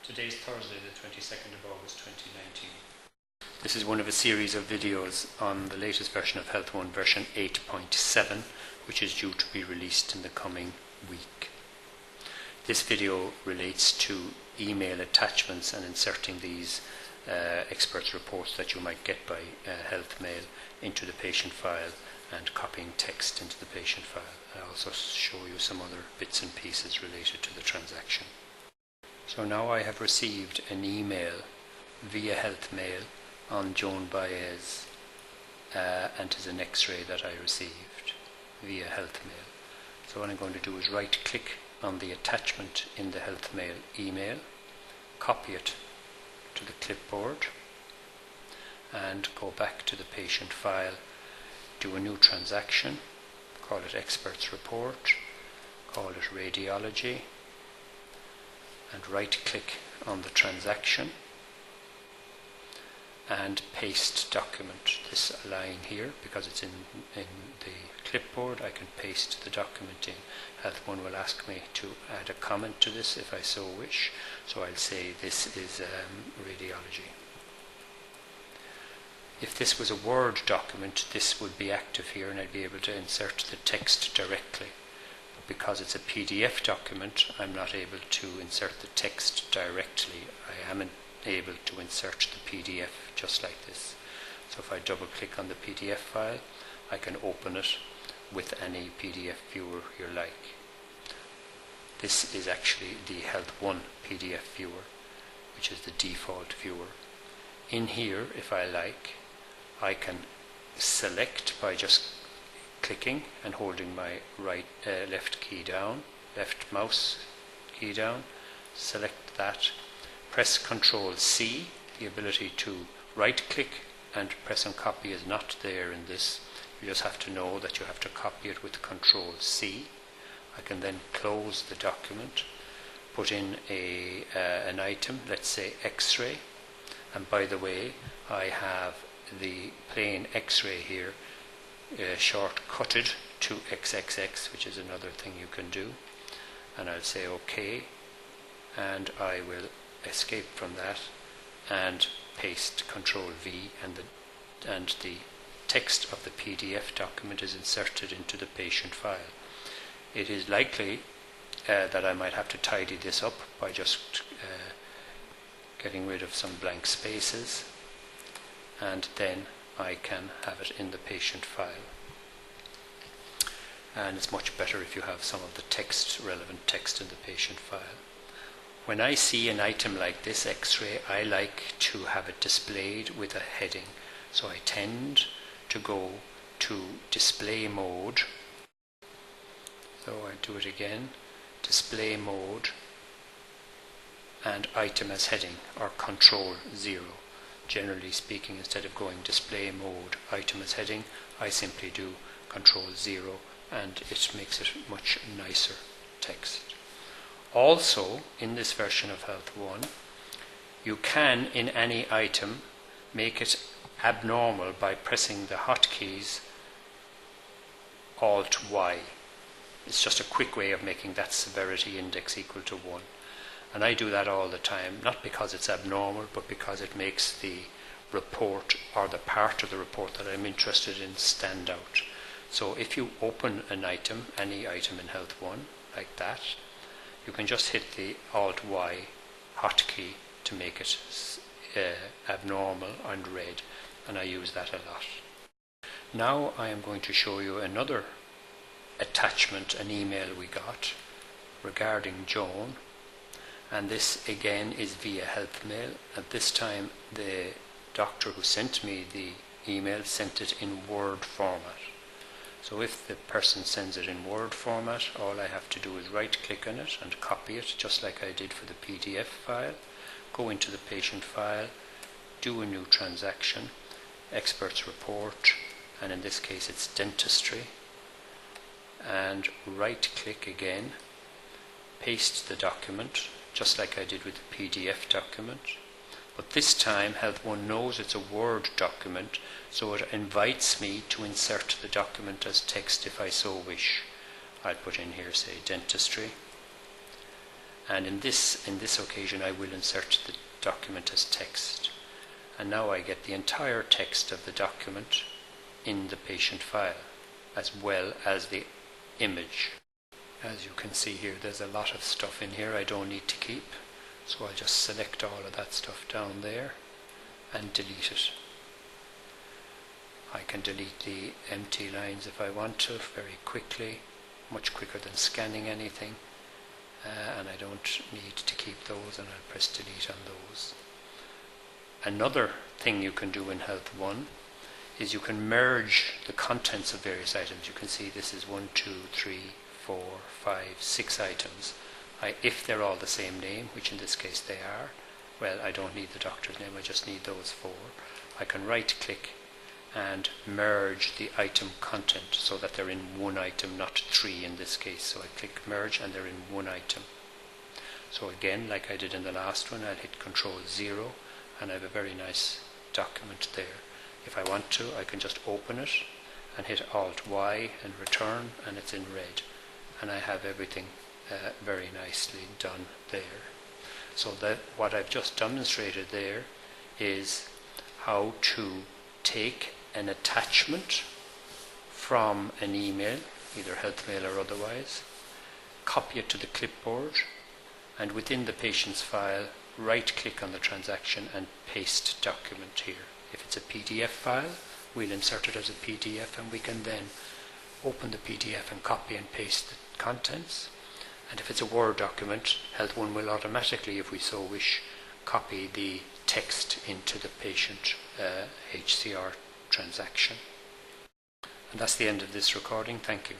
Today is Thursday, the 22nd of August 2019. This is one of a series of videos on the latest version of Health One, version 8.7, which is due to be released in the coming week. This video relates to email attachments and inserting these experts' reports that you might get by health mail into the patient file and copying text into the patient file. I also show you some other bits and pieces related to the transaction. So now I have received an email via health mail on Joan Baez, and it is an X-ray that I received via health mail. So what I'm going to do is right click on the attachment in the health mail email, copy it to the clipboard and go back to the patient file, do a new transaction, call it experts report, call it radiology, and right click on the transaction and paste document. This line here, because it's in the clipboard, I can paste the document in. Health One will ask me to add a comment to this if I so wish, so I'll say this is radiology. If this was a Word document, this would be active here and I'd be able to insert the text directly. Because it's a PDF document, I'm not able to insert the text directly. I am able to insert the PDF just like this. So if I double click on the PDF file, I can open it with any PDF viewer you like. This is actually the Health One PDF viewer, which is the default viewer. In here, if I like, I can select by just clicking and holding my left mouse key down, select that, press Ctrl C. The ability to right click and press and copy is not there in this. You just have to know that you have to copy it with Ctrl C. I can then close the document, put in an item, let's say X-ray, and by the way, I have the plain X-ray here shortcutted to XXX, which is another thing you can do, and I'll say OK, and I will escape from that and paste Ctrl V, and the text of the PDF document is inserted into the patient file. It is likely that I might have to tidy this up by just getting rid of some blank spaces, and then I can have it in the patient file. And it's much better if you have some of the text, relevant text in the patient file. When I see an item like this X-ray, I like to have it displayed with a heading. So I tend to go to display mode. So I do it again, display mode and item as heading, or Control 0. Generally speaking, instead of going display mode, item as heading, I simply do Control 0 and it makes it much nicer text. Also, in this version of Health One, you can, in any item, make it abnormal by pressing the hotkeys Alt-Y. It's just a quick way of making that severity index equal to 1. And I do that all the time, not because it's abnormal, but because it makes the report or the part of the report that I'm interested in stand out. So if you open an item, any item in Health One, like that, you can just hit the Alt-Y hotkey to make it abnormal and red, and I use that a lot. Now I am going to show you another attachment, an email we got regarding Joan. And this again is via health mail. At this time, the doctor who sent me the email sent it in Word format. So if the person sends it in Word format, all I have to do is right click on it and copy it, just like I did for the PDF file, go into the patient file, do a new transaction, experts report, and in this case it's dentistry, and right click again, paste the document, just like I did with the PDF document. But this time Health One knows it's a Word document, so it invites me to insert the document as text if I so wish. I'll put in here, say, dentistry, And in this occasion I will insert the document as text. And now I get the entire text of the document in the patient file, as well as the image. As you can see here, there's a lot of stuff in here I don't need to keep, so I'll just select all of that stuff down there and delete it. I can delete the empty lines if I want to very quickly, much quicker than scanning anything, and I don't need to keep those, and I'll press delete on those. Another thing you can do in Health 1 is you can merge the contents of various items. You can see this is 1, 2, 3, 4, 5, 6 items. If they're all the same name, which in this case they are, well, I don't need the doctor's name, I just need those 4. I can right click and merge the item content so that they're in one item, not 3 in this case. So I click merge and they're in one item. So again, like I did in the last one, I'll hit Control-0 and I have a very nice document there. If I want to, I can just open it and hit Alt-Y and return, and it's in red. And I have everything very nicely done there. So that what I've just demonstrated there is how to take an attachment from an email, either HealthMail or otherwise, copy it to the clipboard, and within the patient's file, right-click on the transaction and paste document here. If it's a PDF file, we'll insert it as a PDF, and we can then open the PDF and copy and paste the contents. And if it's a Word document, Health 1 will automatically, if we so wish, copy the text into the patient HCR transaction. And that's the end of this recording. Thank you.